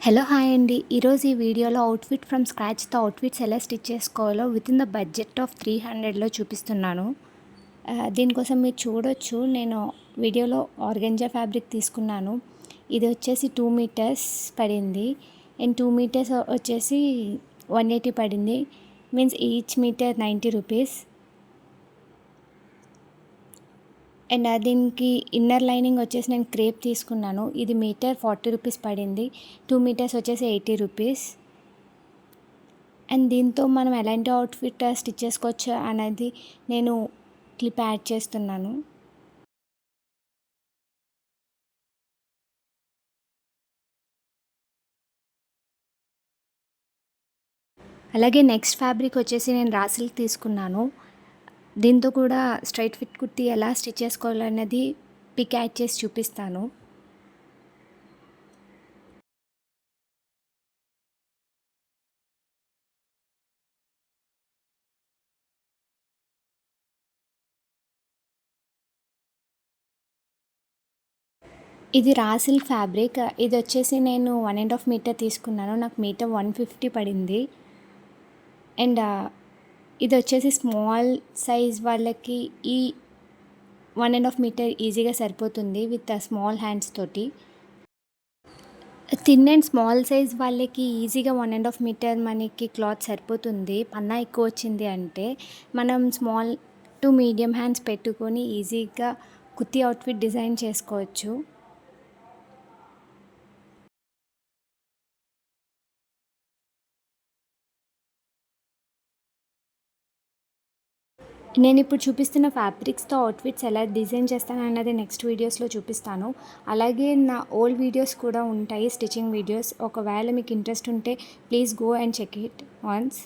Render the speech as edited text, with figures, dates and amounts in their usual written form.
Hello hi అండి. ఈరోజు ఈ వీడియోలో అవుట్ఫిట్ ఫ్రమ్ స్క్రాచ్‌తో అవుట్ఫిట్స్ ఎలా స్టిచ్ చేసుకోవాలో వితిన్ ద బడ్జెట్ ఆఫ్ 300లో చూపిస్తున్నాను. దీనికోసం మీరు చూడొచ్చు, నేను వీడియోలో ఆర్గెంజా ఫ్యాబ్రిక్ తీసుకున్నాను. ఇది వచ్చేసి 2 మీటర్స్ పడింది. అండ్ 2 మీటర్స్ వచ్చేసి 180 పడింది. Means each metre 90 rupees. And దీనికి ఇన్నర్ లైనింగ్ వచ్చేసి నేను క్రేప్ తీసుకున్నాను. ఇది మీటర్ 40 రూపీస్ పడింది. 2 మీటర్స్ వచ్చేసి 80 రూపీస్. అండ్ దీంతో మనం ఎలాంటి అవుట్ఫిట్ స్టిచ్ చేసుకోవచ్చు అనేది నేను క్లిప్ యాడ్ చేస్తున్నాను. అలాగే నెక్స్ట్ ఫ్యాబ్రిక్ వచ్చేసి నేను రా సిల్క్ తీసుకున్నాను. దీంతో కూడా స్ట్రైట్ ఫిట్ కుర్తీ ఎలా స్టిచ్ చేసుకోవాలనేది పిక్ యాడ్ చేసి చూపిస్తాను. ఇది రా సిల్క్ ఫ్యాబ్రిక్. ఇది వచ్చేసి నేను 1.5 మీటర్ తీసుకున్నాను. నాకు మీటర్ 150 పడింది. అండ్ ఇది వచ్చేసి స్మాల్ సైజ్ వాళ్ళకి ఈ 1.5 మీటర్ ఈజీగా సరిపోతుంది విత్ స్మాల్ హ్యాండ్స్ తోటి. థిన్ అండ్ స్మాల్ సైజ్ వాళ్ళకి ఈజీగా 1.5 మీటర్ మనకి క్లాత్ సరిపోతుంది. పన్నా ఎక్కువ వచ్చింది అంటే మనం స్మాల్ టు మీడియం హ్యాండ్స్ పెట్టుకొని ఈజీగా కుర్తీ అవుట్ఫిట్ డిజైన్ చేసుకోవచ్చు. నేను ఇప్పుడు చూపిస్తున్న ఫ్యాబ్రిక్స్తో అవుట్ఫిట్స్ ఎలా డిజైన్ చేస్తాను అన్నది నెక్స్ట్ వీడియోస్లో చూపిస్తాను. అలాగే నా ఓల్డ్ వీడియోస్ కూడా ఉంటాయి, స్టిచ్చింగ్ వీడియోస్. ఒకవేళ మీకు ఇంట్రెస్ట్ ఉంటే please go and check it once.